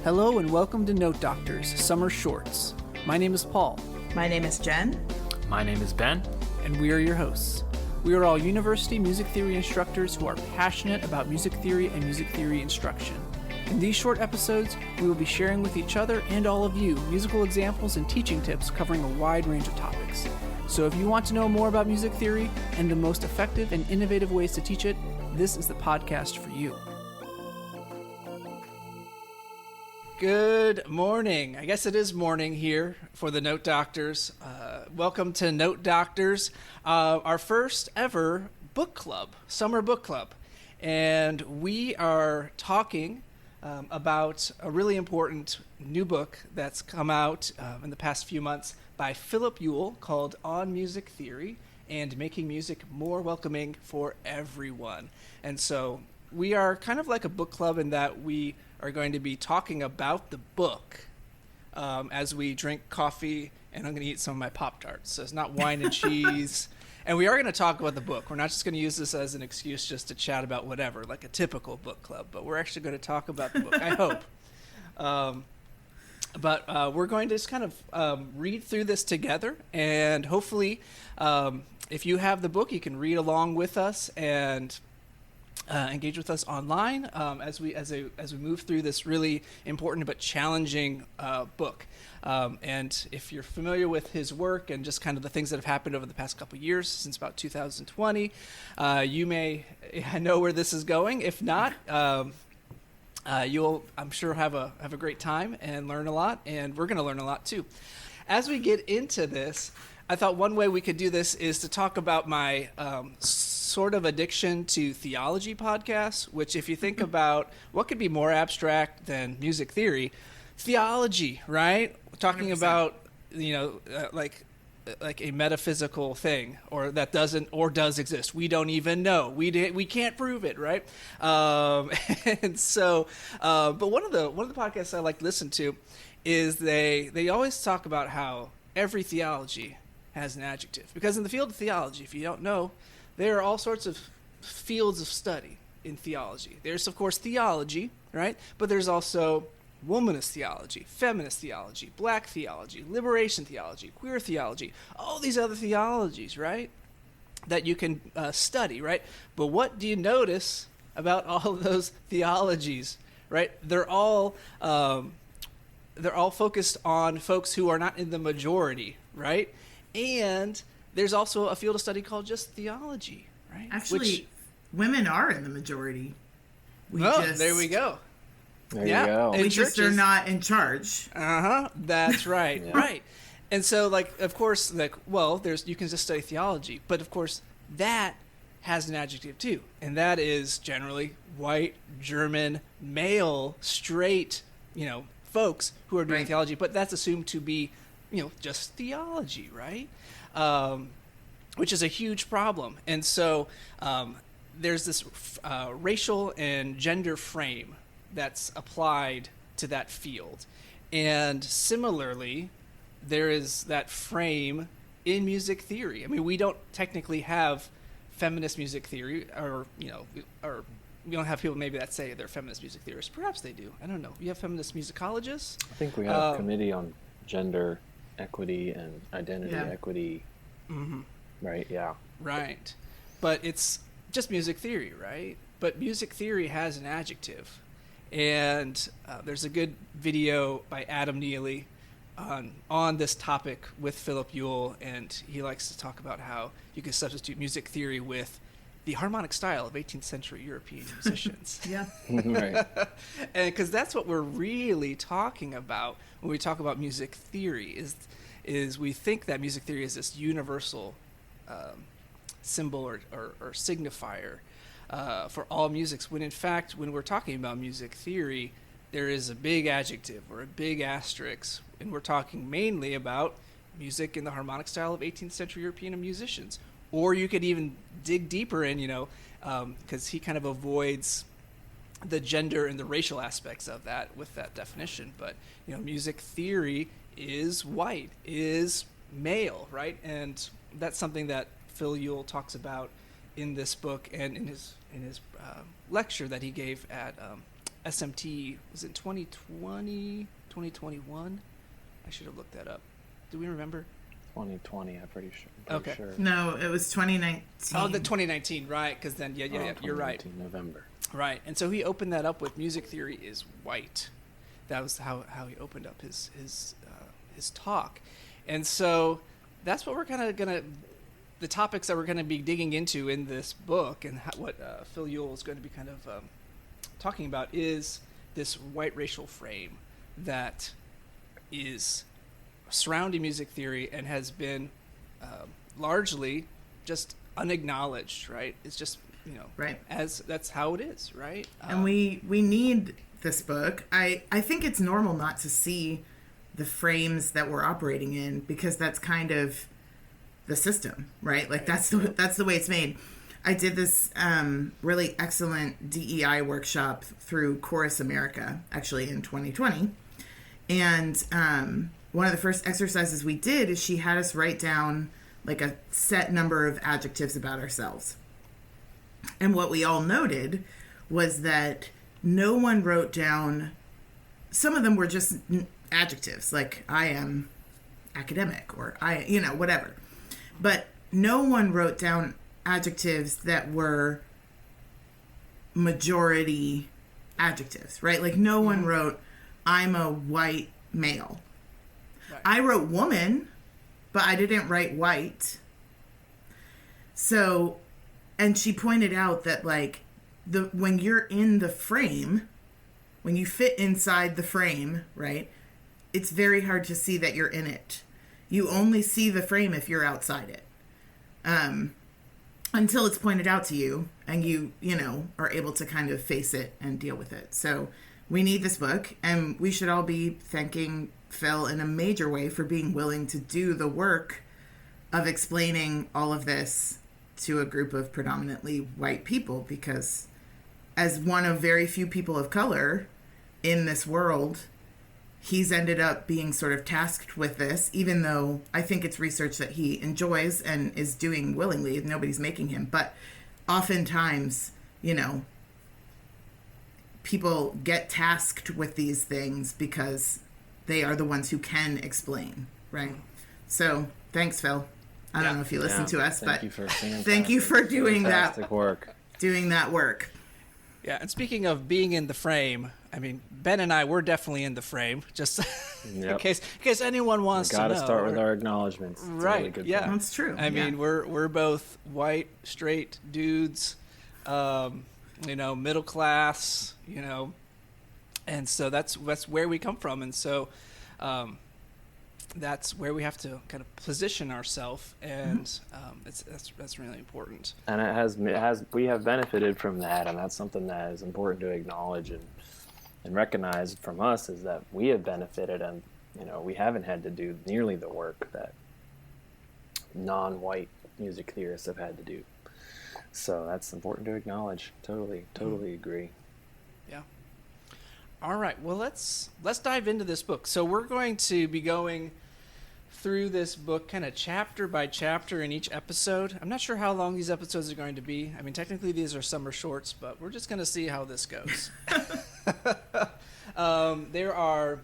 Hello and welcome to Note Doctors Summer Shorts. My name is Paul. My name is Jen. My name is Ben. And we are your hosts. We are all university music theory instructors who are passionate about music theory and music theory instruction. In these short episodes, we will be sharing with each other and all of you musical examples and teaching tips covering a wide range of topics. So if you want to know more about music theory and the most effective and innovative ways to teach it, this is the podcast for you. Good morning. I guess it is morning here for the Note Doctors. Welcome to Note Doctors, our first ever book club, summer book club. And we are talking about a really important new book that's come out in the past few months by Philip Ewell called On Music Theory and Making Music More Welcoming for Everyone. And so we are kind of like a book club in that we are going to be talking about the book as we drink coffee, and I'm going to eat some of my Pop-Tarts. So it's not wine and cheese. And we are going to talk about the book. We're not just going to use this as an excuse just to chat about whatever, like a typical book club, but we're actually going to talk about the book, I hope. But we're going to just kind of read through this together, and hopefully if you have the book, you can read along with us and engage with us online as we move through this really important but challenging book. And if you're familiar with his work and just kind of the things that have happened over the past couple of years, since about 2020, you may know where this is going. If not, you'll, I'm sure, have a great time and learn a lot, and we're going to learn a lot too. As we get into this, I thought one way we could do this is to talk about my sort of addiction to theology podcasts, which if you think about what could be more abstract than music theory, theology, right? Talking 100%. About, like a metaphysical thing, or that doesn't or does exist. We don't even know. We can't prove it, right? And so, but one of the podcasts I like to listen to is they always talk about how every theology has an adjective, because in the field of theology, if you don't know, there are all sorts of fields of study in theology. There's, of course, theology, right? But there's also womanist theology, feminist theology, black theology, liberation theology, queer theology, all these other theologies, right, that you can study, right? But what do you notice about all of those theologies, right? They're all focused on folks who are not in the majority, right? And there's also a field of study called just theology, right? Actually, women are in the majority. There we go. There you go. We just are not in charge. That's right. Yeah. Right. And so, of course, you can just study theology, but of course that has an adjective too, and that is generally white, German, male, straight, folks who are doing theology, but that's assumed to be, just theology, right? Which is a huge problem. And so there's this racial and gender frame that's applied to that field. And similarly, there is that frame in music theory. I mean, we don't technically have feminist music theory, or we don't have people maybe that say they're feminist music theorists. Perhaps they do. I don't know. You have feminist musicologists? I think we have a committee on gender equity and identity equity. Mm-hmm. Right, yeah. Right. But it's just music theory, right? But music theory has an adjective. And there's a good video by Adam Neely on this topic with Philip Ewell, and he likes to talk about how you can substitute music theory with the harmonic style of 18th century European musicians. Yeah. Right. And because that's what we're really talking about when we talk about music theory, is we think that music theory is this universal symbol or signifier for all musics, when in fact, when we're talking about music theory, there is a big adjective or a big asterisk, and we're talking mainly about music in the harmonic style of 18th century European musicians. Or you could even dig deeper in, because he kind of avoids the gender and the racial aspects of that with that definition. But, music theory is white, is male, right? And that's something that Phil Ewell talks about in this book and in his lecture that he gave at SMT, was it 2020, 2021? I should have looked that up. Do we remember? 2020, I'm pretty Okay. sure. No, it was 2019. Oh, the 2019, right? Because then, yeah, you're right. 2019, November. Right, and so he opened that up with music theory is white. That was how he opened up his talk, and so that's what we're kind of gonna, the topics that we're gonna be digging into in this book, and what Phil Ewell is going to be kind of talking about is this white racial frame that is surrounding music theory and has been largely just unacknowledged. Right? It's just right, as that's how it is, right? And we need this book. I think it's normal not to see the frames that we're operating in, because that's kind of the system, right? Like that's the way it's made. I did this really excellent DEI workshop through Chorus America, actually in 2020, and one of the first exercises we did is she had us write down like a set number of adjectives about ourselves. And what we all noted was that no one wrote down, some of them were just adjectives, like I am academic or I, whatever. But no one wrote down adjectives that were majority adjectives, right? Like no one wrote, I'm a white male. Right. I wrote woman, but I didn't write white. So, and she pointed out that like when you're in the frame, when you fit inside the frame, right, it's very hard to see that you're in it. You only see the frame if you're outside it, until it's pointed out to you and you are able to kind of face it and deal with it. So we need this book, and we should all be thanking Phil in a major way for being willing to do the work of explaining all of this to a group of predominantly white people, because as one of very few people of color in this world, he's ended up being sort of tasked with this, even though I think it's research that he enjoys and is doing willingly. Nobody's making him. But oftentimes, people get tasked with these things because they are the ones who can explain, right? So thanks, Phil. I don't know if you listen to us, but thank you for doing that work. Doing that work. Yeah, and speaking of being in the frame, I mean, Ben and I, we're definitely in the frame, just in case anyone wants to know. Got to start with our acknowledgments. It's right, a really good yeah. point. That's true. I mean, we're both white, straight dudes, middle class, and so that's where we come from, and so that's where we have to kind of position ourselves, and that's really important. And we have benefited from that, and that's something that is important to acknowledge and recognize from us, is that we have benefited, and we haven't had to do nearly the work that non-white music theorists have had to do. So that's important to acknowledge. Totally agree. Yeah. All right. Well, let's dive into this book. So we're going to be going through this book kind of chapter by chapter in each episode. I'm not sure how long these episodes are going to be. I mean, technically these are summer shorts, but we're just going to see how this goes. There are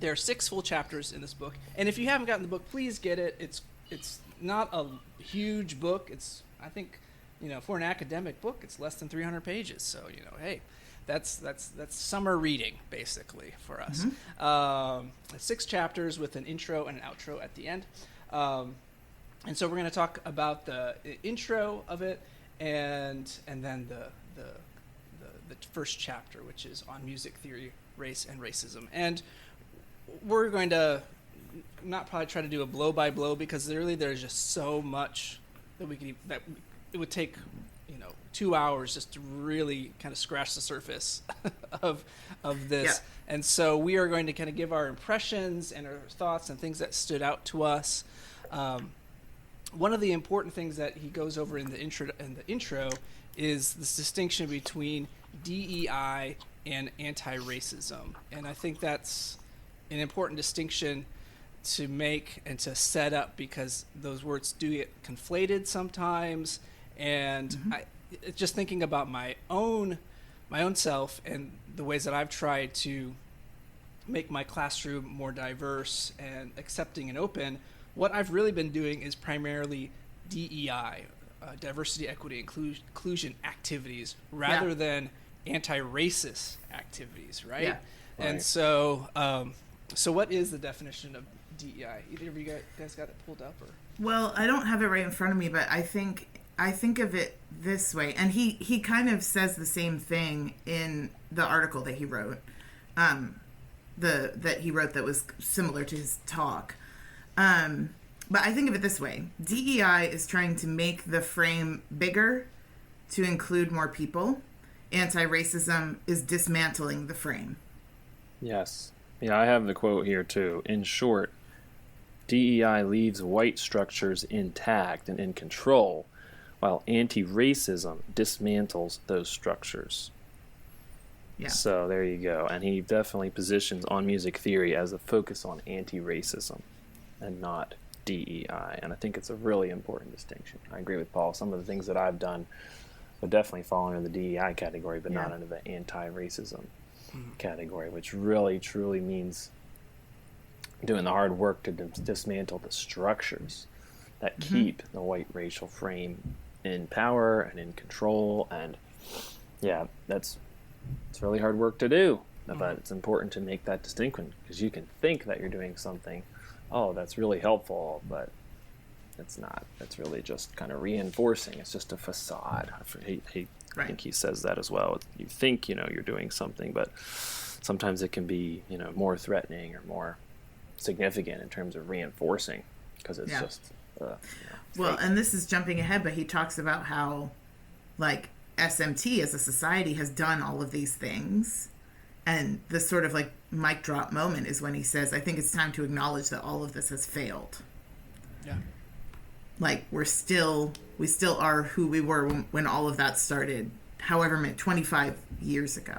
6 full chapters in this book, and if you haven't gotten the book, please get it. It's not a huge book. It's, I think, for an academic book, it's less than 300 pages. So hey, that's summer reading basically for us. 6 chapters with an intro and an outro at the end, and so we're going to talk about the intro of it, and then the first chapter, which is on music theory, race, and racism. And we're going to not probably try to do a blow by blow, because really there's just so much that it would take 2 hours just to really kind of scratch the surface of this. Yeah. And so we are going to kind of give our impressions and our thoughts and things that stood out to us. One of the important things that he goes over in the intro is this distinction between DEI and anti-racism. And I think that's an important distinction to make and to set up, because those words do get conflated sometimes. And just thinking about my own my own self and the ways that I've tried to make my classroom more diverse and accepting and open, what I've really been doing is primarily DEI, diversity, equity, inclusion activities, rather than anti-racist activities, right? Yeah. And so, so what is the definition of DEI? Either of you guys got it pulled up, or? Well, I don't have it right in front of me, but I think of it this way, and he kind of says the same thing in the article that he wrote, that was similar to his talk. But I think of it this way: DEI is trying to make the frame bigger to include more people. Anti-racism is dismantling the frame. Yes. Yeah, I have the quote here too. In short, DEI leaves white structures intact and in control, while anti-racism dismantles those structures. Yeah. So there you go. And he definitely positions On Music Theory as a focus on anti-racism and not DEI. And I think it's a really important distinction. I agree with Paul. Some of the things that I've done would definitely fall under the DEI category, but not under the anti-racism category, which really, truly means doing the hard work to dismantle the structures that keep the white racial frame in power and in control. And yeah, it's really hard work to do, but it's important to make that distinction, because you can think that you're doing something, oh, that's really helpful, but it's not. It's really just kind of reinforcing. It's just a facade. I think he says that as well. You think, you're doing something, but sometimes it can be, more threatening or more significant in terms of reinforcing, because it's just well, and this is jumping ahead, but he talks about how, like, SMT as a society has done all of these things, and this sort of like mic drop moment is when he says, I think it's time to acknowledge that all of this has failed. Yeah. Like, we still are who we were when all of that started, however many, 25 years ago.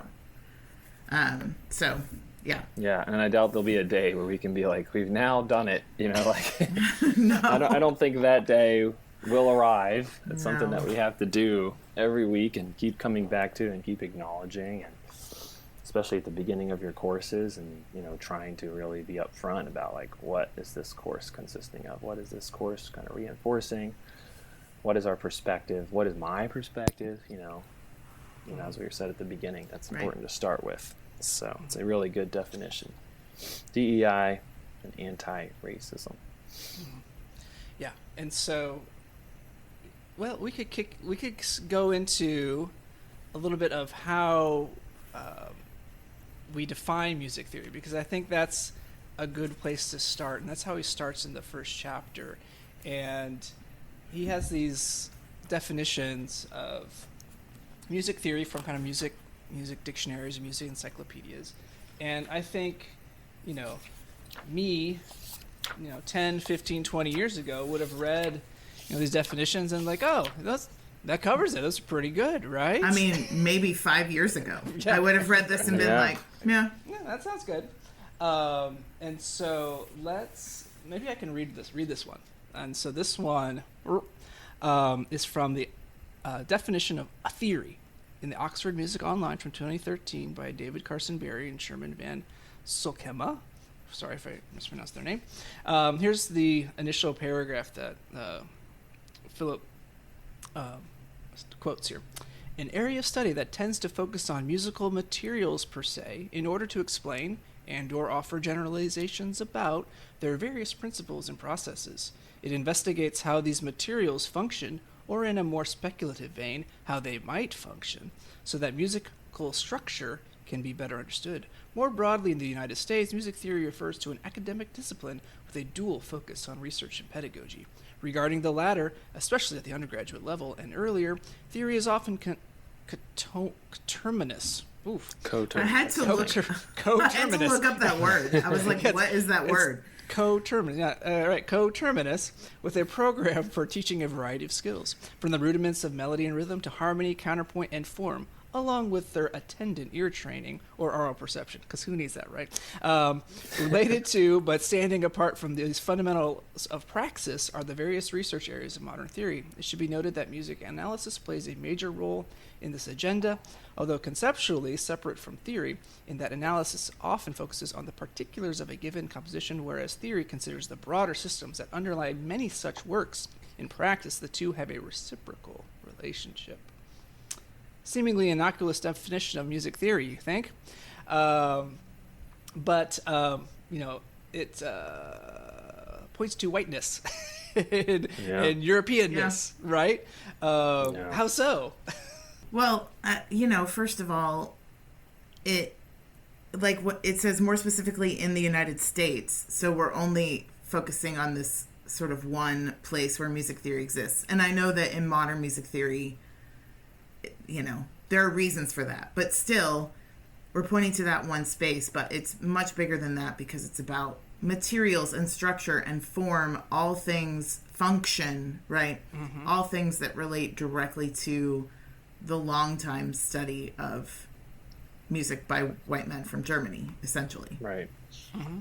So yeah. Yeah, and I doubt there'll be a day where we can be like, we've now done it, like No. I don't think that day will arrive. It's something that we have to do every week and keep coming back to and keep acknowledging, and especially at the beginning of your courses, and trying to really be upfront about, like, what is this course consisting of? What is this course kind of reinforcing? What is our perspective? What is my perspective? As we said at the beginning, that's important to start with. So it's a really good definition. DEI and anti-racism. Yeah, and so, well, we could go into a little bit of how we define music theory, because I think that's a good place to start, and that's how he starts in the first chapter. And he has these definitions of music theory from kind of music dictionaries and music encyclopedias. And I think, me, 10, 15, 20 years ago would have read, these definitions and like, oh, that covers it. That's pretty good, right? I mean, maybe 5 years ago, I would have read this and been like, yeah, that sounds good. And so maybe I can read this one. And so this one is from the definition of a theory in the Oxford Music Online from 2013 by David Carson Berry and Sherman Van Solkema. Sorry if I mispronounced their name. Here's the initial paragraph that Philip quotes here. An area of study that tends to focus on musical materials per se in order to explain and/or offer generalizations about their various principles and processes. It investigates how these materials function, or in a more speculative vein, how they might function, so that musical structure can be better understood. More broadly in the United States, music theory refers to an academic discipline with a dual focus on research and pedagogy. Regarding the latter, especially at the undergraduate level and earlier, theory is often coterminous. Oof. I had to look up that word. I was like, what is that word? Coterminous, coterminous with a program for teaching a variety of skills, from the rudiments of melody and rhythm to harmony, counterpoint, and form, along with their attendant ear training or oral perception, because who needs that, right? Related to, but standing apart from these fundamentals of praxis are the various research areas of modern theory. It should be noted that music analysis plays a major role in this agenda, although conceptually separate from theory, in that analysis often focuses on the particulars of a given composition, whereas theory considers the broader systems that underlie many such works. In practice, the two have a reciprocal relationship. Seemingly innocuous definition of music theory, you think? But it points to whiteness and Europeanness, right? How so? Well, first of all, it says more specifically in the United States, so we're only focusing on this sort of one place where music theory exists. And I know that in modern music theory, there are reasons for that, but still we're pointing to that one space, but it's much bigger than that because it's about materials and structure and form, all things function, right? Mm-hmm. All things that relate directly to the long time study of music by white men from Germany, essentially. Right. Mm-hmm.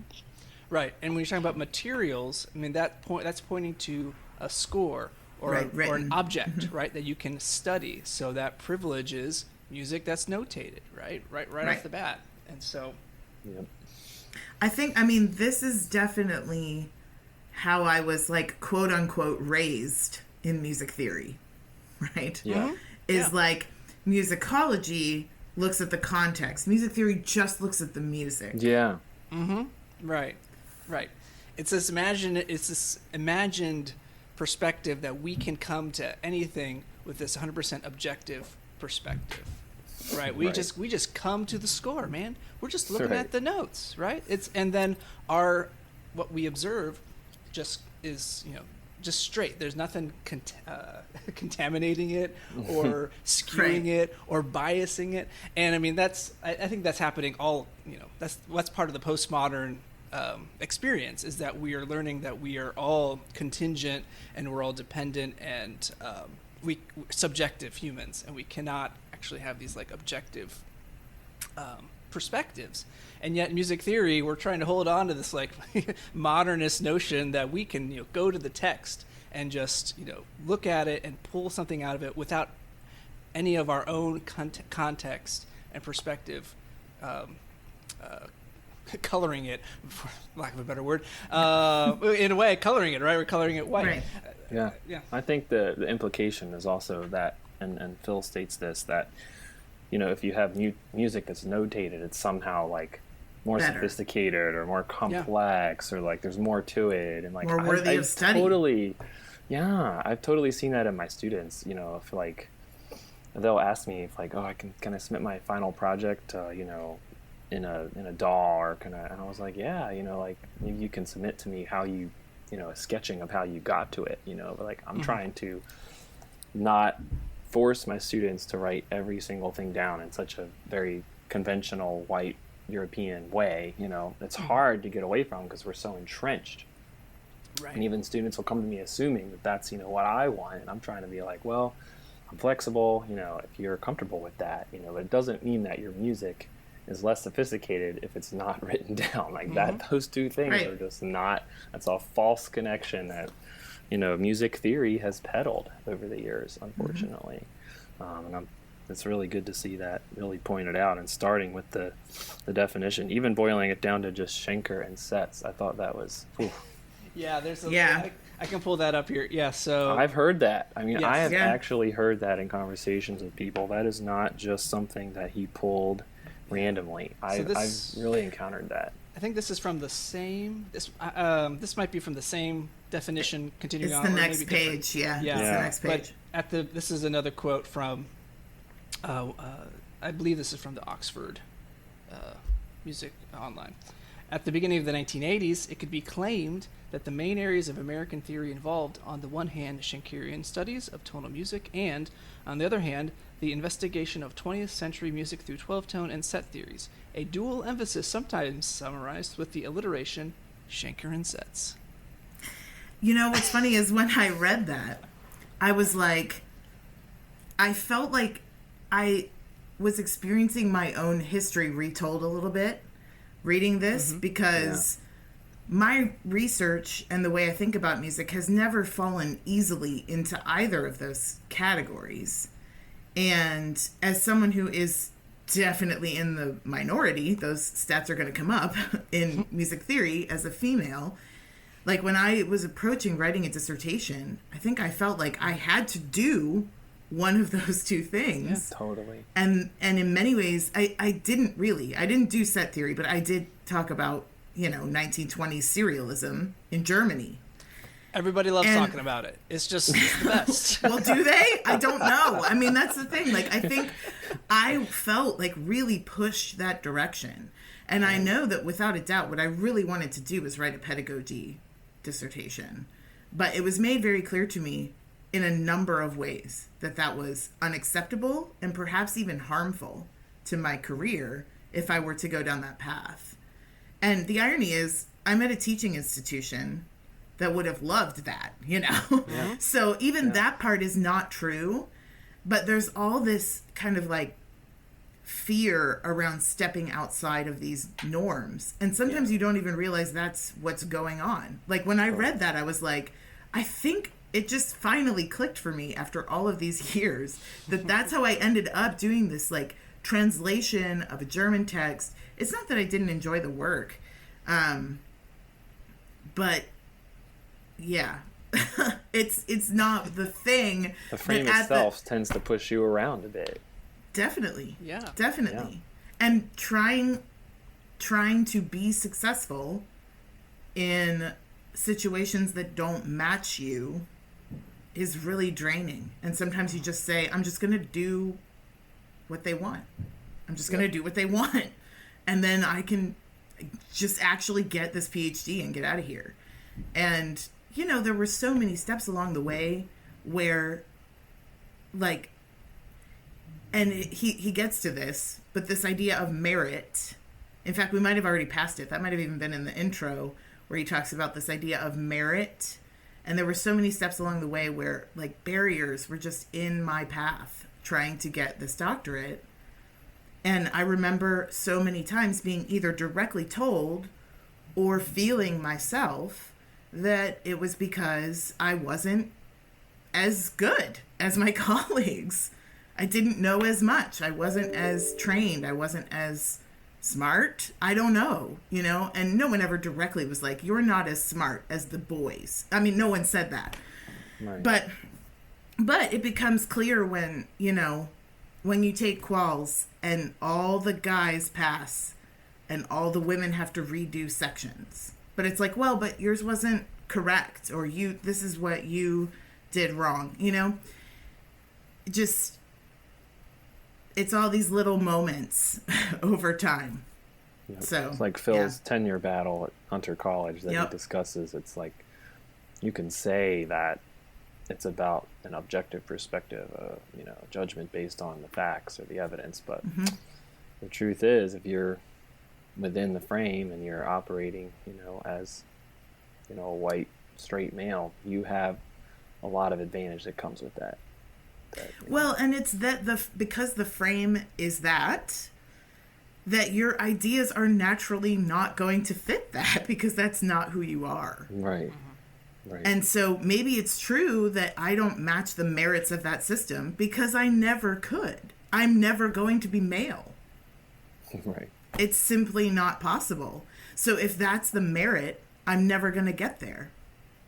Right. And when you're talking about materials, I mean, that's pointing to a score or an object, right, that you can study. So that privilege is music that's notated, right off the bat. And so, yep. This is definitely how I was, like, quote unquote raised in music theory, right? Yeah. Is like musicology looks at the context. Music theory just looks at the music. Yeah. Mm-hmm. Right. It's this imagined perspective that we can come to anything with this 100% objective perspective, right? We just come to the score, man. We're just looking at the notes, right? And then what we observe just is just straight. There's nothing contaminating it or skewing it or biasing it. And I mean I think that's happening all. That's part of the postmodern experience, is that we are learning that we are all contingent and we're all dependent and we subjective humans, and we cannot actually have these like objective perspectives. And yet in music theory, we're trying to hold on to this like modernist notion that we can go to the text and just look at it and pull something out of it without any of our own context and perspective coloring it, for lack of a better word, in a way, coloring it, right? We're coloring it white. Right. Yeah. Yeah. I think the implication is also that, and Phil states this, that, if you have music that's notated, it's somehow like more better, sophisticated or more complex, or like there's more to it, and like more worthy of study. I've totally seen that in my students. If like they'll ask me if like, oh, can I submit my final project, in a DAW, or can I? And I was like, yeah, like you can submit to me how you, a sketching of how you got to it, but like I'm trying to not force my students to write every single thing down in such a very conventional white European way. It's hard to get away from because we're so entrenched. Right. And even students will come to me assuming that that's what I want, and I'm trying to be like, well, I'm flexible. If you're comfortable with that, but it doesn't mean that your music is less sophisticated if it's not written down. Like that, those two things are just not. That's a false connection that music theory has peddled over the years, unfortunately. And it's really good to see that really pointed out, and starting with the definition, even boiling it down to just Schenker and sets. I thought that was. Yeah, I can pull that up here. Yeah, so I've heard that. I mean, yes. I have actually heard that in conversations with people. That is not just something that he pulled randomly. I've really encountered that. I think this is from the same. This might be from the same definition. Continuing on. It's the next page. Yeah. It's the next page. But this is another quote from. I believe this is from the Oxford Music Online. At the beginning of the 1980s, it could be claimed that the main areas of American theory involved, on the one hand, Schenkerian studies of tonal music, and, on the other hand, the investigation of 20th century music through 12-tone and set theories, a dual emphasis sometimes summarized with the alliteration Schenker and sets. What's funny is when I read that, I was like, I felt like I was experiencing my own history retold a little bit reading this because my research and the way I think about music has never fallen easily into either of those categories. And as someone who is definitely in the minority, those stats are going to come up in music theory as a female. Like when I was approaching writing a dissertation, I think I felt like I had to do one of those two things. Yeah, totally. And in many ways, I didn't do set theory, but I did talk about, 1920s serialism in Germany. Everybody loves talking about it. It's just the best. Well, do they? I don't know. I mean, that's the thing. Like, I think I felt like really pushed that direction. And I know that without a doubt, what I really wanted to do was write a pedagogy dissertation. But it was made very clear to me in a number of ways that was unacceptable and perhaps even harmful to my career if I were to go down that path. And the irony is, I'm at a teaching institution that would have loved that, Yeah. So even that part is not true, but there's all this kind of like fear around stepping outside of these norms. And sometimes you don't even realize that's what's going on. Like when I read that, I was like, I think it just finally clicked for me after all of these years that's how I ended up doing this like translation of a German text. It's not that I didn't enjoy the work, but yeah, it's not the thing. The frame itself tends to push you around a bit. Definitely. Yeah. Definitely. Yeah. And trying to be successful in situations that don't match you is really draining. And sometimes you just say, I'm just going to do what they want. I'm just going to do what they want. And then I can just actually get this PhD and get out of here. And, there were so many steps along the way where, like, and he gets to this, but this idea of merit, in fact, we might have already passed it. That might have even been in the intro where he talks about this idea of merit. And there were so many steps along the way where, like, barriers were just in my path trying to get this doctorate. And I remember so many times being either directly told or feeling myself that it was because I wasn't as good as my colleagues. I didn't know as much. I wasn't as trained. I wasn't as smart. I don't know, and no one ever directly was like, you're not as smart as the boys. I mean, no one said that. Right. But it becomes clear when, when you take quals and all the guys pass and all the women have to redo sections. But it's like, well, but yours wasn't correct, or this is what you did wrong, Just, it's all these little moments over time. Yep. So it's like Phil's tenure battle at Hunter College that he discusses. It's like, you can say that it's about an objective perspective, judgment based on the facts or the evidence, but the truth is, if you're within the frame and you're operating, as, a white straight male, you have a lot of advantage that comes with that. Well, and it's that because the frame is that your ideas are naturally not going to fit that because that's not who you are. Right. Right. And so maybe it's true that I don't match the merits of that system because I never could. I'm never going to be male. Right. It's simply not possible. So if that's the merit, I'm never going to get there.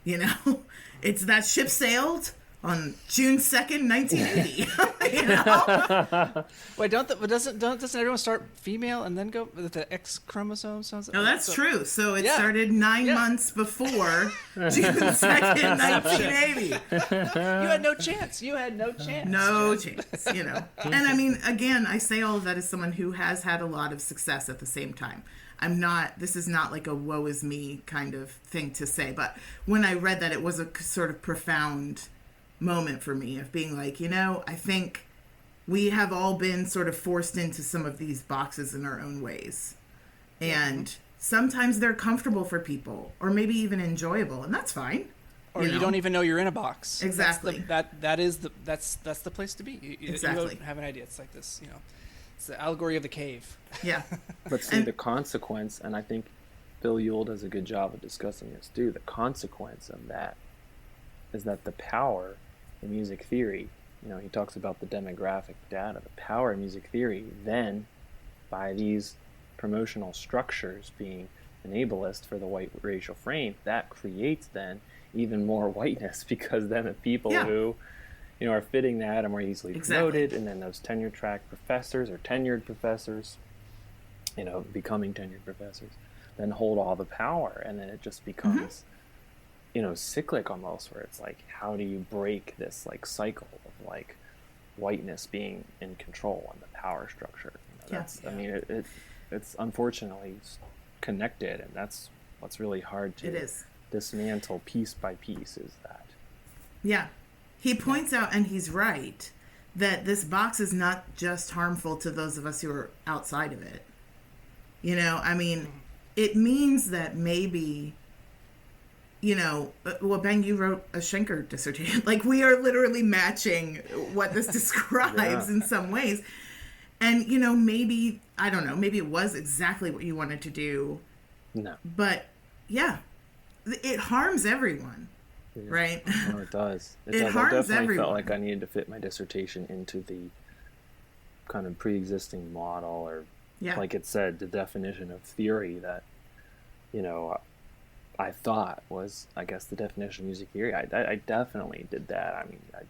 It's that ship sailed on June 2nd, 1980. Wait, doesn't everyone start female and then go with the X chromosome? No, that's true. So it started 9 months before June 2nd, 1980. You had no chance. No chance, And I mean, again, I say all of that as someone who has had a lot of success at the same time. This is not like a woe is me kind of thing to say, but when I read that, it was a sort of profound moment for me of being like, I think we have all been sort of forced into some of these boxes in our own ways. And sometimes they're comfortable for people or maybe even enjoyable, and that's fine. Or you don't even know you're in a box. Exactly. That's the place to be. Exactly. You don't have an idea. It's like this, It's the allegory of the cave. Yeah. But see, the consequence, and I think Phil Ewell does a good job of discussing this too, the consequence of that is that the power in music theory, he talks about the demographic data, the power in music theory, then by these promotional structures being an ableist for the white racial frame, that creates then even more whiteness, because then the people who are fitting that are more easily promoted, and then those tenure track professors or tenured professors, becoming tenured professors, then hold all the power, and then it just becomes cyclic almost, where it's like, how do you break this like cycle of like whiteness being in control on the power structure? I mean, it's unfortunately connected, and that's what's really hard to dismantle piece by piece, is that. Yeah. He points out, and he's right, that this box is not just harmful to those of us who are outside of it. I mean, it means that maybe, well, Ben, you wrote a Schenker dissertation. Like, we are literally matching what this describes in some ways. And, maybe, I don't know, maybe it was exactly what you wanted to do. No. But, yeah, it harms everyone. Yeah. Right? No, it does. It harms I definitely everyone. felt like I needed to fit my dissertation into the kind of pre-existing model, or like it said, the definition of theory that, I thought was, I guess, the definition of music theory. I definitely did that. I mean, I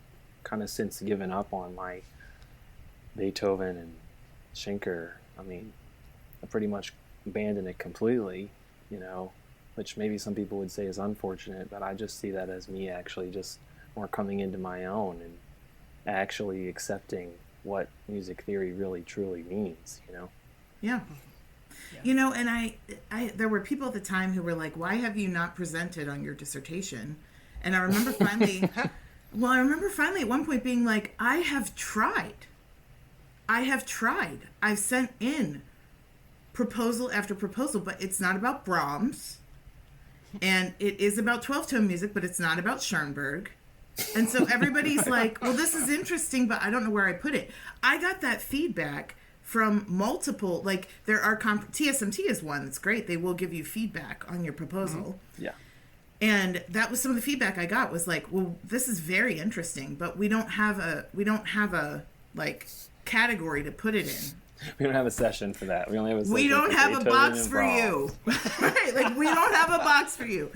kind of since given up on my Beethoven and Schenker. I mean, I pretty much abandoned it completely, which maybe some people would say is unfortunate, but I just see that as me actually just more coming into my own and actually accepting what music theory really truly means, Yeah. And I there were people at the time who were like, why have you not presented on your dissertation? And I remember finally at one point being like, I have tried. I've sent in proposal after proposal, but it's not about Brahms. And it is about 12-tone music, but it's not about Schoenberg. And so everybody's like, well, this is interesting, but I don't know where I put it. I got that feedback from multiple, like, there are, TSMT is one that's great. They will give you feedback on your proposal. Mm-hmm. Yeah. And that was some of the feedback I got, was like, well, this is very interesting, but we don't have a like, category to put it in. We don't have a session for that. We only have a session. We don't have a box for you. Right? Like, we don't have a box for you.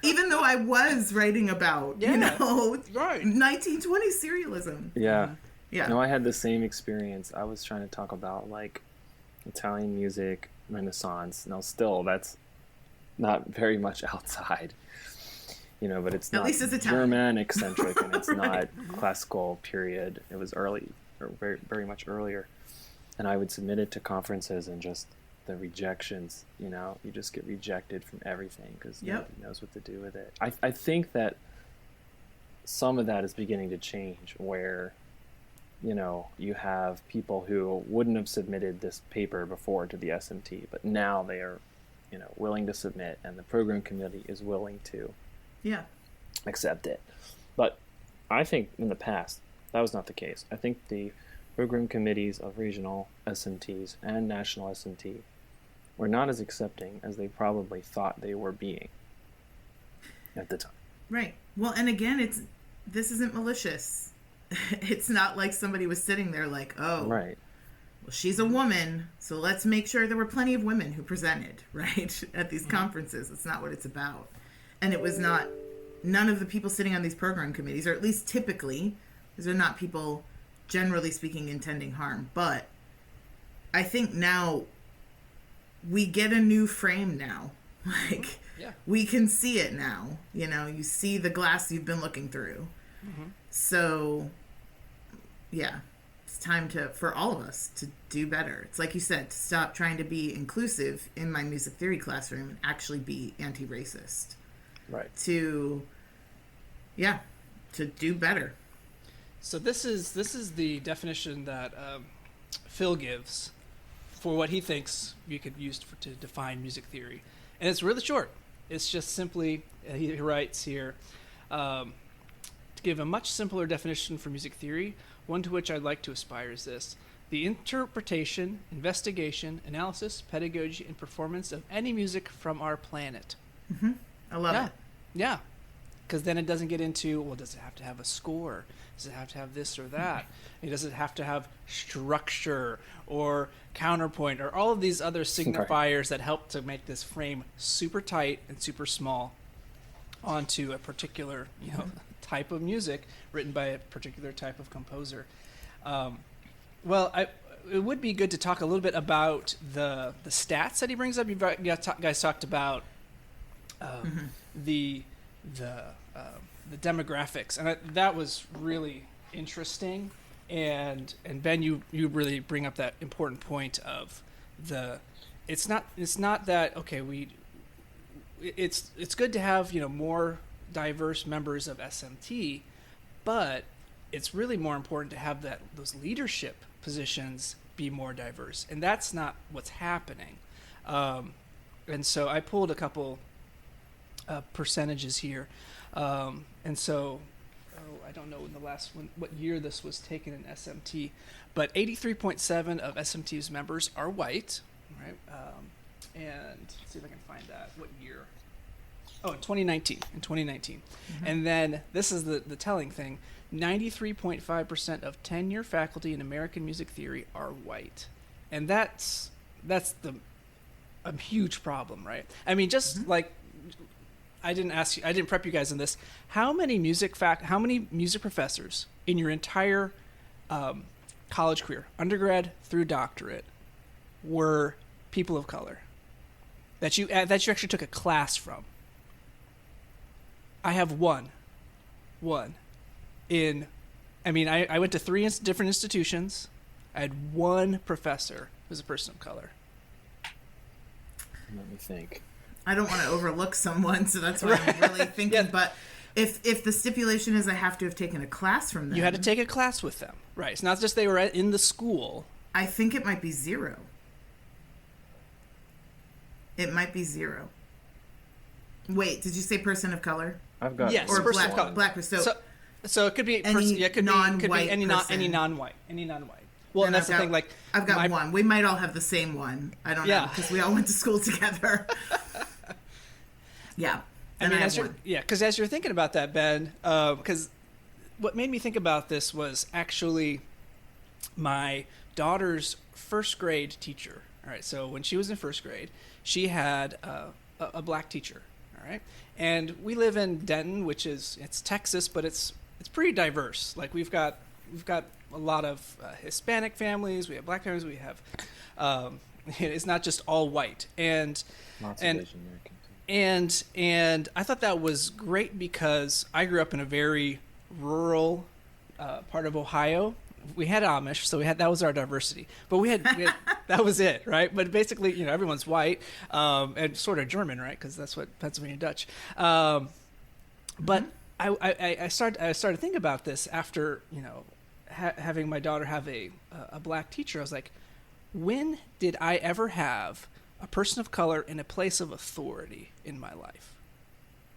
Even though I was writing about, 1920s serialism. Yeah. Yeah. No, I had the same experience. I was trying to talk about, like, Italian music, Renaissance. Now, still, that's not very much outside, but it's not Germanic-centric, and it's not classical period. It was early, or very, very much earlier. And I would submit it to conferences, and just the rejections, you just get rejected from everything because nobody knows what to do with it. I think that some of that is beginning to change, where, you have people who wouldn't have submitted this paper before to the SMT, but now they are, willing to submit, and the program committee is willing to accept it. But I think in the past, that was not the case. I think the program committees of regional SMTs and national SMT were not as accepting as they probably thought they were being at the time. Right. Well, and again, this isn't malicious. It's not like somebody was sitting there like, oh, right. Well, she's a woman, so let's make sure there were plenty of women who presented, right, at these conferences. It's not what it's about. And it was none of the people sitting on these program committees, or at least typically, these are not people, generally speaking, intending harm. But I think now we get a new frame now. Like, we can see it now. You see the glass you've been looking through. Mm-hmm. So, it's time for all of us to do better. It's like you said, to stop trying to be inclusive in my music theory classroom and actually be anti-racist. Right. To do better. So this is the definition that Phil gives for what he thinks you could use to define music theory. And it's really short. It's just simply, he writes here, to give a much simpler definition for music theory, one to which I'd like to aspire is this: the interpretation, investigation, analysis, pedagogy, and performance of any music from our planet. I love Yeah. it. Yeah. Because then it doesn't get into, well, does it have to have a score? Does it have to have this or that? Does it have to have structure or counterpoint or all of these other signifiers that help to make this frame super tight and super small onto a particular, type of music written by a particular type of composer? It would be good to talk a little bit about the stats that he brings up. You guys talked about the demographics, and that was really interesting. And Ben, you really bring up that important point of it's not that it's good to have more diverse members of SMT, but it's really more important to have those leadership positions be more diverse, and that's not what's happening. And so I pulled a couple percentages here, and so I don't know in the last one what year this was taken in SMT, but 83.7 of SMT's members are white, right? And let's see if I can find that. What year? Oh, in 2019. And then this is the telling thing. 93.5% of tenure faculty in American music theory are white. And that's a huge problem, right? I mean, just like I didn't prep you guys on this. How many music professors in your entire college career, undergrad through doctorate, were people of color that you actually took a class from? I have one. I went to 3 different institutions. I had one professor who was a person of color. Let me think. I don't want to overlook someone, so that's what I'm really thinking. Yeah. But if the stipulation is I have to have taken a class from them, you had to take a class with them, right? It's not just they were in the school. I think it might be 0. It might be 0. Wait, did you say person of color? I've got yes, or person of color. Black. So it could be any non-white any non-white. Well, and that's the thing. Like I've got one. We might all have the same one. I don't know because we all went to school together. Yeah. Because as you're thinking about that, Ben, because what made me think about this was actually my daughter's first grade teacher. All right, so when she was in first grade, she had a black teacher. All right, and we live in Denton, which it's Texas, but it's pretty diverse. Like we've got a lot of Hispanic families, we have black families, we have it's not just all white, and lots of Asian American. And I thought that was great because I grew up in a very rural part of Ohio. We had Amish, so that was our diversity. But we had that was it, right? But basically, everyone's white and sort of German, right? Because that's what Pennsylvania Dutch. But I started thinking about this after having my daughter have a black teacher. I was like, when did I ever have a person of color in a place of authority in my life?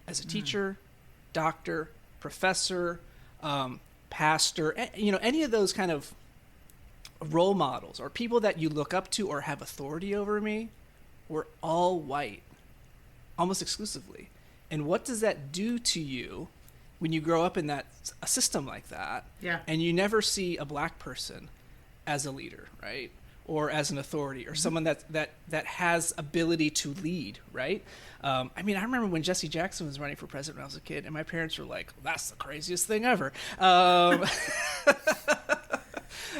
As a teacher, doctor, professor, pastor, any of those kind of role models or people that you look up to or have authority over me were all white, almost exclusively. And what does that do to you when you grow up in a system like that? Yeah. And you never see a black person as a leader, right? Or as an authority, or someone that has ability to lead, right? I remember when Jesse Jackson was running for president when I was a kid, and my parents were like, "That's the craziest thing ever."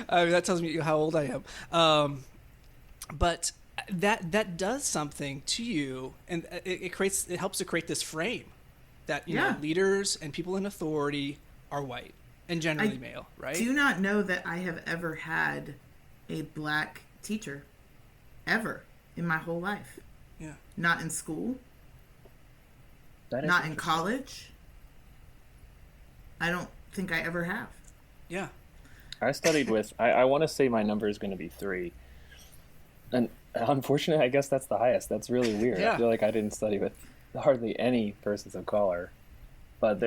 That tells me how old I am. But that does something to you, and it helps to create this frame that leaders and people in authority are white and generally male, right? Do not know that I have ever had a black teacher ever in my whole life. Yeah. Not in school. Not in college. I don't think I ever have. Yeah. I studied with, I want to say my number is going to be 3. And unfortunately, I guess that's the highest. That's really weird. Yeah. I feel like I didn't study with hardly any persons of color. But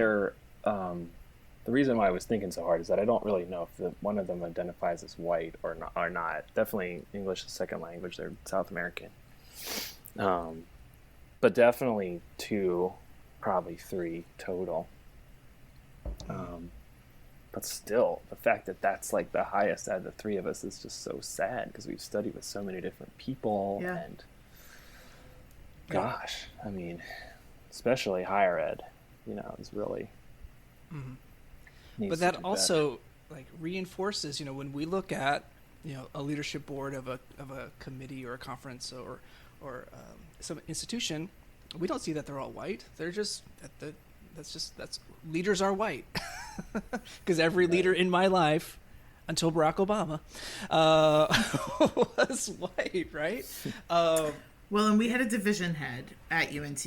the reason why I was thinking so hard is that I don't really know if one of them identifies as white or not. Definitely English is second language. They're South American. But definitely 2, probably 3 total. But still, the fact that that's like the highest out of the 3 of us is just so sad, because we've studied with so many different people. Yeah. And gosh, I mean, especially higher ed, is really. But that also like reinforces, when we look at, a leadership board of a committee or a conference or some institution, we don't see that they're all white. They're just that's leaders are white, because every leader in my life until Barack Obama was white, right? Well, and we had a division head at UNT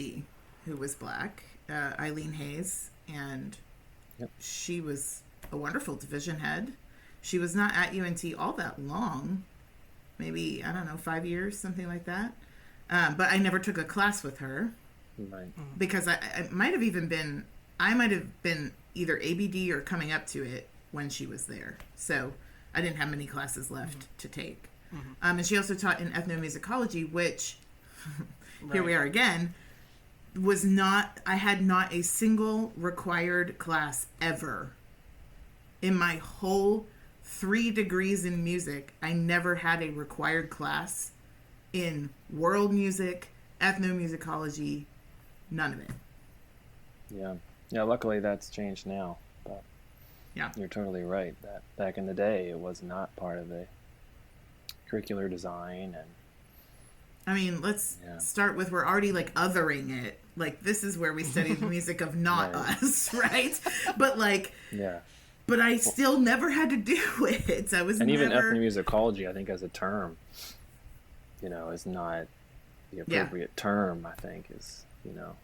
who was black, Eileen Hayes, and she was a wonderful division head. She was not at UNT all that long, maybe, I don't know, 5 years, something like that. But I never took a class with her. Right. Because I might have been either ABD or coming up to it when she was there. So I didn't have many classes left to take. And she also taught in ethnomusicology, which, here we are again, I had not a single required class ever. In my whole 3 degrees in music, I never had a required class in world music, ethnomusicology, none of it. Yeah, luckily that's changed now, but Yeah. you're totally right that back in the day it was not part of the curricular design. And I mean, let's start with, we're already like othering it. Like, this is where we study the music of not us, right? But like, but I still never had to do it. I was even never... ethnomusicology, I think, as a term, is not the appropriate term. I think is,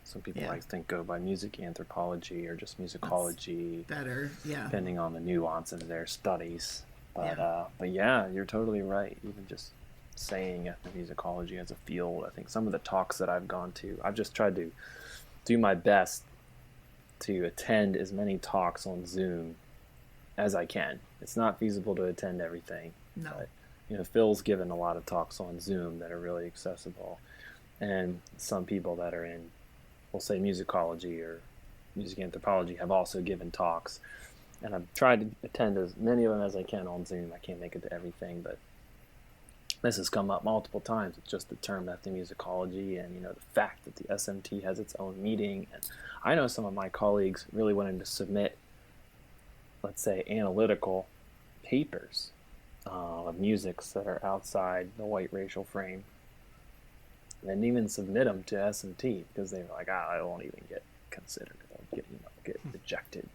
some people like to go by music anthropology or just musicology. That's better, depending on the nuance of their studies. But you're totally right. Even just saying ethnomusicology as a field, I think some of the talks that I've gone to, I've just tried to do my best to attend as many talks on Zoom as I can. It's not feasible to attend everything. No. But, Phil's given a lot of talks on Zoom that are really accessible. And some people that are in, we'll say, musicology or music anthropology have also given talks. And I've tried to attend as many of them as I can on Zoom. I can't make it to everything, but this has come up multiple times. It's just the term ethnomusicology and, the fact that the SMT has its own meeting. And I know some of my colleagues really wanted to submit, let's say, analytical papers of musics that are outside the white racial frame, and even submit them to SMT because they were like, I won't even get considered. I'll get rejected.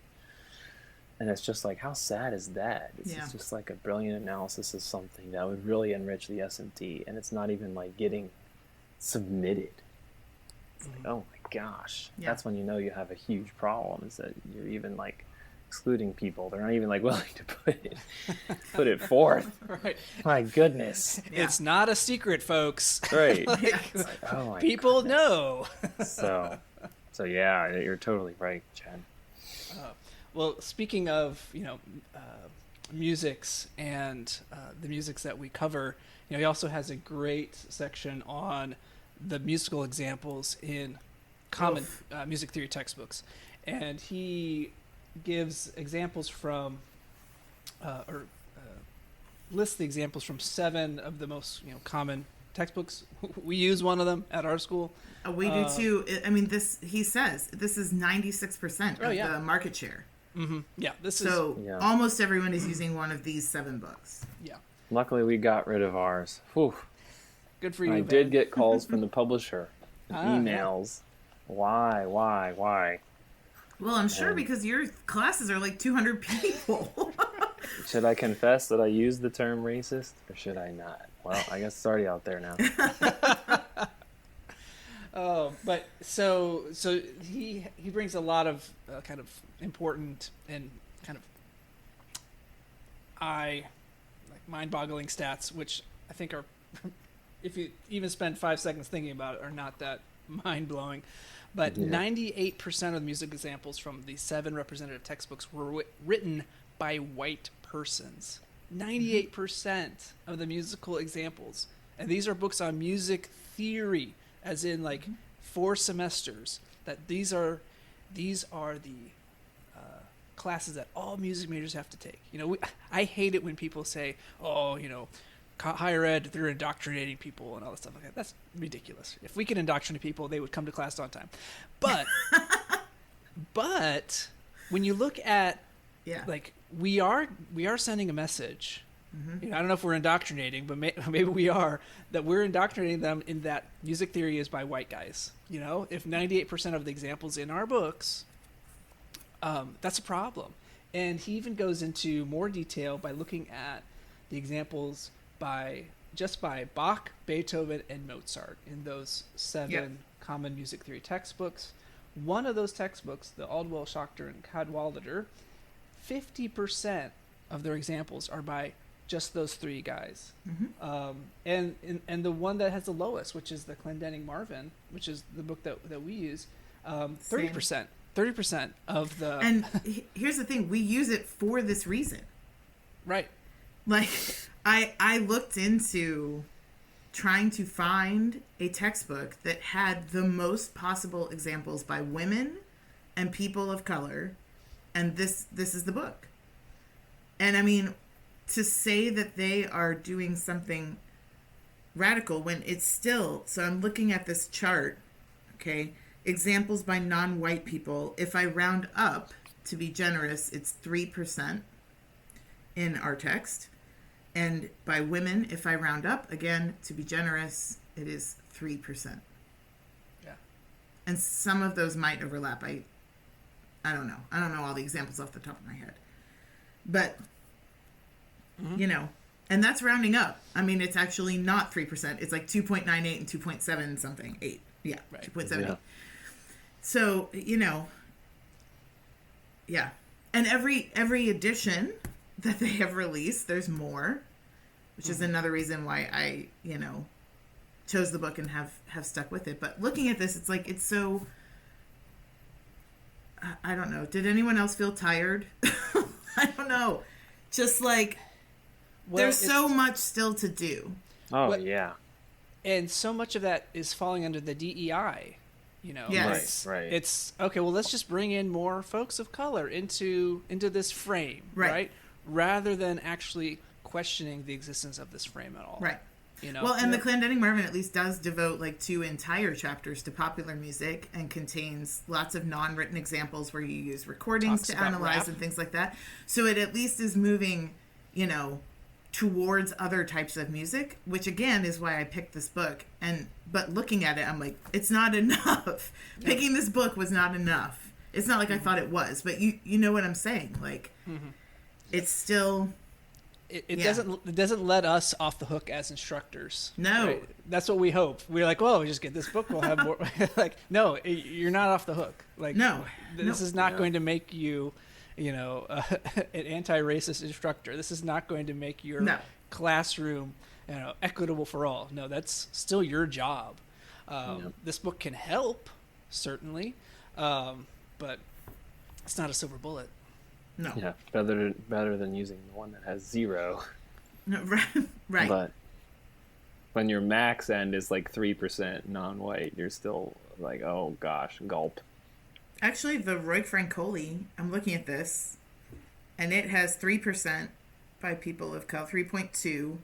And it's just like, how sad is that? It's just like a brilliant analysis of something that would really enrich the SMT, and it's not even like getting submitted. It's like, oh my gosh. That's when you have a huge problem, is that you're even like excluding people. They're not even like willing to put it forth. Right. My goodness. It's not a secret, folks. Right. Like, oh my people goodness. know. So yeah, you're totally right, Jen. Well, speaking of, musics and the musics that we cover, he also has a great section on the musical examples in common music theory textbooks. And he gives examples from, lists the examples from 7 of the most, common textbooks. We use one of them at our school. We do too. I mean, he says this is 96% of the market share. Mm-hmm. Yeah, almost everyone is using one of these 7 books. Yeah. Luckily, we got rid of ours. Whew. Good for you. I did get calls from the publisher, emails. Yeah. Why? Well, I'm sure because your classes are like 200 people. Should I confess that I used the term racist, or should I not? Well, I guess it's already out there now. But so he brings a lot of kind of important and kind of mind-boggling stats, which I think are, if you even spend 5 seconds thinking about it, are not that mind-blowing. But Yeah. 98% of the music examples from the 7 representative textbooks were written by white persons. 98% of the musical examples. And these are books on music theory, as in like 4 semesters. That these are the classes that all music majors have to take. You know, I hate it when people say, "Oh, you know, higher ed, they're indoctrinating people and all this stuff like that." That's ridiculous. If we could indoctrinate people, they would come to class on time. But when you look at like we are sending a message. You know, I don't know if we're indoctrinating, but maybe we are, that we're indoctrinating them in that music theory is by white guys. You know, if 98% of the examples in our books, that's a problem. And he even goes into more detail by looking at the examples by Bach, Beethoven, and Mozart in those 7 common music theory textbooks. One of those textbooks, the Aldwell, Schachter, and Cadwallader, 50% of their examples are by just those 3 guys. And the one that has the lowest, which is the Clendenning Marvin, which is the book that we use, 30%. 30% of the... And here's the thing, we use it for this reason. Right. Like, I looked into trying to find a textbook that had the most possible examples by women and people of color, and this is the book. And I mean, to say that they are doing something radical when it's still... So I'm looking at this chart, okay? Examples by non-white people. If I round up to be generous, it's 3% in our text. And by women, if I round up, again, to be generous, it is 3%. Yeah. And some of those might overlap. I don't know. I don't know all the examples off the top of my head. But, you know, and that's rounding up. I mean, it's actually not 3%. It's like 2.98 and 2.7 something. 8. Yeah, right. 2.78. Yeah. So, you know, yeah. And every edition that they have released, there's more, which is another reason why I, you know, chose the book and have stuck with it. But looking at this, it's like, it's so... I don't know. Did anyone else feel tired? I don't know. Just like, there's so much still to do. Oh, yeah. And so much of that is falling under the DEI, you know. Yes. Right. It's, okay, well, let's just bring in more folks of color into this frame, right? Rather than actually questioning the existence of this frame at all. Right. You know? Well, and the Clendenning Marvin at least does devote like 2 entire chapters to popular music and contains lots of non-written examples where you use recordings to analyze rap and things like that. So it at least is moving, you know, towards other types of music, which again is why I picked this book. But looking at it, I'm like, it's not enough. Picking this book was not enough. It's not like I thought it was, but you know what I'm saying. Like, it's still... It doesn't let us off the hook as instructors. No. Right? That's what we hope. We're like, well, we just get this book, we'll have more. Like, no, you're not off the hook. Like, no. This is not going to make you, you know, an anti-racist instructor. This is not going to make your classroom, you know, equitable for all. No, that's still your job. This book can help, certainly, but it's not a silver bullet. No. Yeah, better than using the one that has 0. No, right. But when your max end is like 3% non-white, you're still like, oh gosh, gulp. Actually, the Roy Francoli, I'm looking at this, and it has 3% by people of color, 3.2,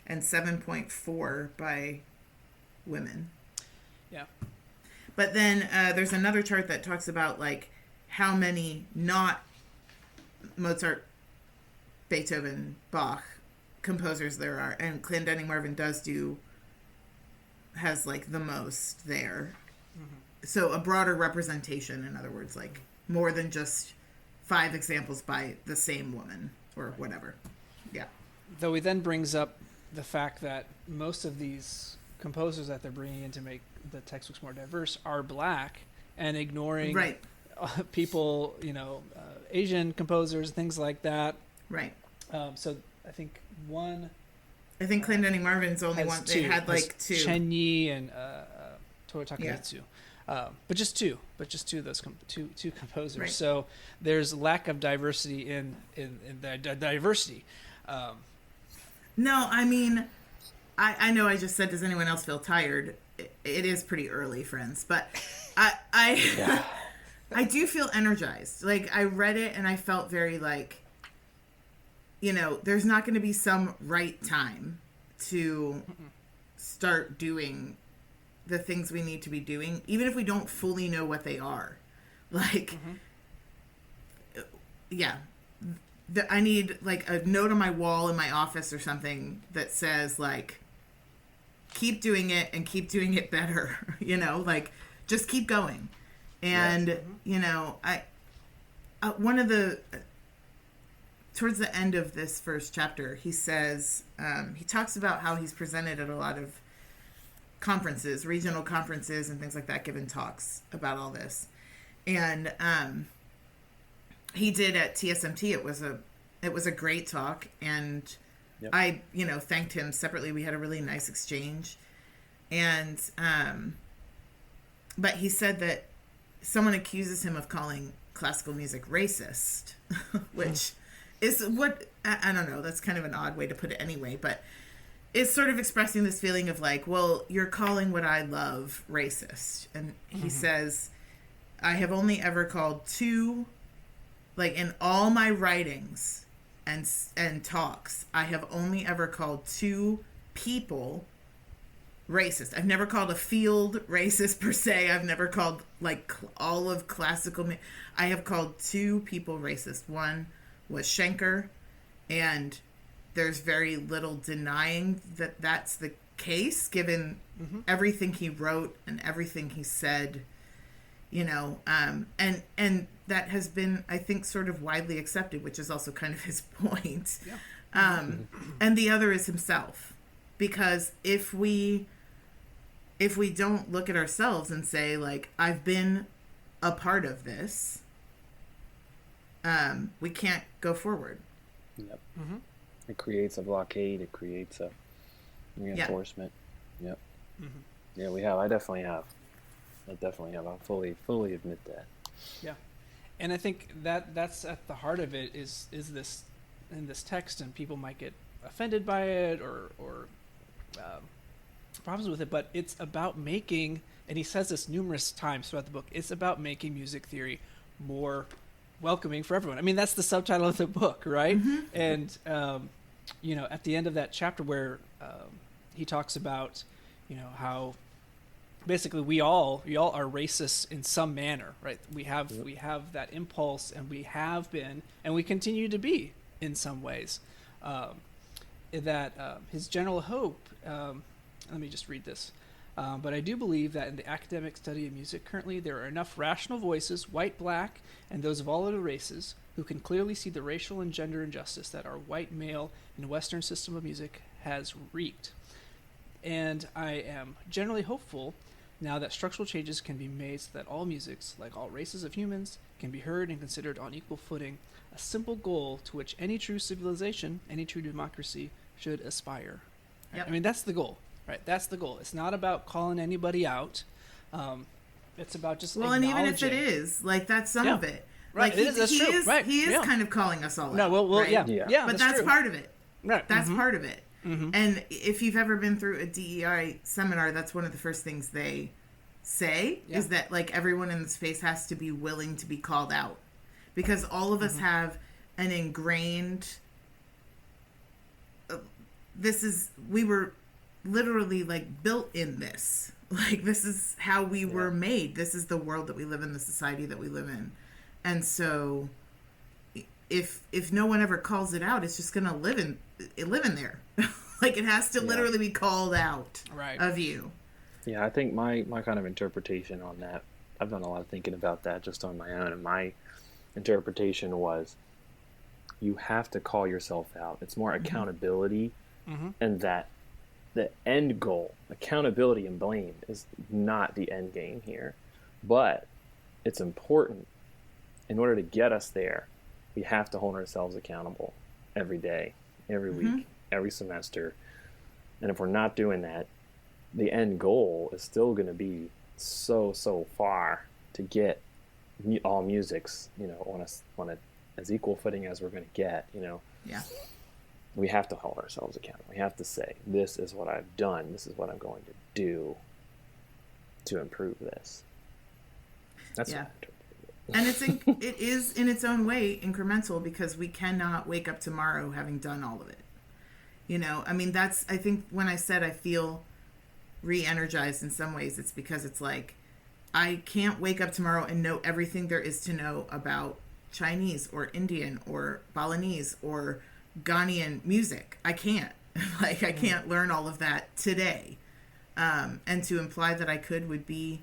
and 7.4 by women. Yeah. But then there's another chart that talks about like how many not Mozart, Beethoven, Bach composers there are, and Clendenning Marvin has like the most there. So a broader representation, in other words, like more than just 5 examples by the same woman or whatever. Yeah. Though he then brings up the fact that most of these composers that they're bringing in to make the textbooks more diverse are black, and ignoring people, you know, Asian composers, things like that. Right. So I think Clendenning Marvin's only one. They had like 2. Chen Yi and Toru Yeah. Takemitsu. But just two of those two composers. Right. So there's lack of diversity in the diversity. No, I mean, I know I just said, does anyone else feel tired? It is pretty early, friends, but Yeah. I do feel energized. Like, I read it and I felt very like, there's not going to be some right time to start doing the things we need to be doing, even if we don't fully know what they are. Like, yeah. I need, like, a note on my wall in my office or something that says, like, keep doing it and keep doing it better. Like, just keep going. And, one of the, towards the end of this first chapter, he says, he talks about how he's presented at a lot of conferences, regional conferences and things like that, giving talks about all this. And he did at TSMT. It was a great talk, and Yep. I thanked him separately. We had a really nice exchange, and but he said that someone accuses him of calling classical music racist, which is what I don't know. That's kind of an odd way to put it anyway, but it's sort of expressing this feeling of like, well, you're calling what I love racist. And he says, I have only ever called two, like, in all my writings and talks, I have only ever called two people racist. I've never called a field racist per se. I've never called, like, all of classical. I have called two people racist. One was Schenker, and there's very little denying that that's the case, given everything he wrote and everything he said, and that has been, I think, sort of widely accepted, which is also kind of his point. Yeah. And the other is himself, because if we don't look at ourselves and say, like, I've been a part of this, we can't go forward. Yep. It creates a blockade. It creates a reinforcement. Yep. Yeah, we have. I definitely have. I fully admit that. Yeah, and I think that's at the heart of it is this in this text, and people might get offended by it or problems with it, but it's about making, and he says this numerous times throughout the book, it's about making music theory more welcoming for everyone. I mean, that's the subtitle of the book, right? And at the end of that chapter where he talks about how basically we all are racist in some manner, right? We have that impulse, and we have been, and we continue to be in some ways. That his general hope. Let me just read this. But I do believe that in the academic study of music currently, there are enough rational voices, white, black, and those of all other races, who can clearly see the racial and gender injustice that our white male and Western system of music has wreaked. And I am generally hopeful now that structural changes can be made so that all musics, like all races of humans, can be heard and considered on equal footing, a simple goal to which any true civilization, any true democracy should aspire. Right? Yep. I mean, that's the goal, right? That's the goal. It's not about calling anybody out. It's about just and even if it is, like, that's some of it. Right, like, that's true. Right. He is kind of calling us all out. Right? Yeah. But that's true. part of it. Right. That's part of it. And if you've ever been through a DEI seminar, that's one of the first things they say is that, like, everyone in the space has to be willing to be called out, because all of us have an ingrained. We were literally, like, built in this. Like, this is how we were made. This is the world that we live in, the society that we live in. And so if no one ever calls it out, it's just going to live in there. Like, it has to literally be called out of you. Yeah, I think my kind of interpretation on that, I've done a lot of thinking about that just on my own, and my interpretation was, you have to call yourself out. It's more accountability, and that the end goal, accountability and blame, is not the end game here. But it's important. In order to get us there, we have to hold ourselves accountable every day, every week, every semester. And if we're not doing that, the end goal is still going to be so far to get all musics, on a as equal footing as we're going to get, Yeah. We have to hold ourselves accountable. We have to say, this is what I've done. This is what I'm going to do to improve this. That's Yeah. what I'm And it is in its own way incremental, because we cannot wake up tomorrow having done all of it. I think when I said I feel re-energized in some ways, it's because it's like, I can't wake up tomorrow and know everything there is to know about Chinese or Indian or Balinese or Ghanaian music. I can't. I can't learn all of that today. And to imply that I could would be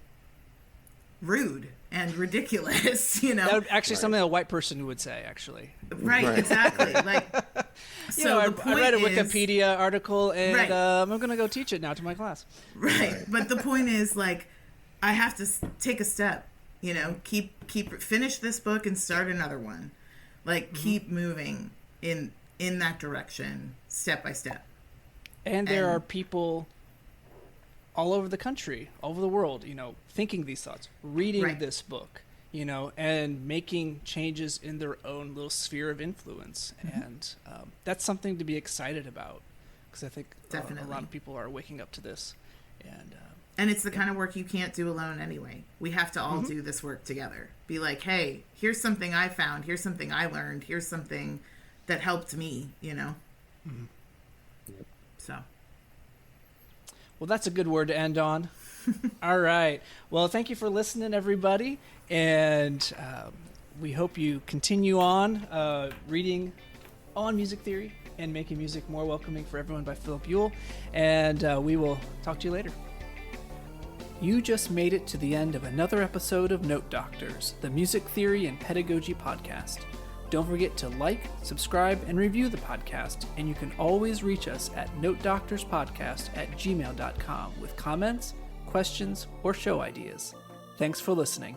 rude and ridiculous, That would actually something a white person would say, actually. Right, exactly. I read a Wikipedia article, and Right. I'm going to go teach it now to my class. Right. But the point is, I have to take a step, finish this book and start another one. Keep moving in that direction, step by step. And there are people all over the country, all over the world, thinking these thoughts, reading Right. this book, and making changes in their own little sphere of influence. Mm-hmm. And that's something to be excited about, because I think a Definitely. lot of people are waking up to this. And it's the kind of work you can't do alone anyway. We have to all do this work together. Be like, hey, here's something I found. Here's something I learned. Here's something that helped me, Mm-hmm. So. Well, that's a good word to end on. All right. Well, thank you for listening, everybody. And we hope you continue on reading on music theory and making music more welcoming for everyone by Philip Ewell. And we will talk to you later. You just made it to the end of another episode of Note Doctors, the music theory and pedagogy podcast. Don't forget to like, subscribe, and review the podcast, and you can always reach us at notedoctorspodcast@gmail.com with comments, questions, or show ideas. Thanks for listening.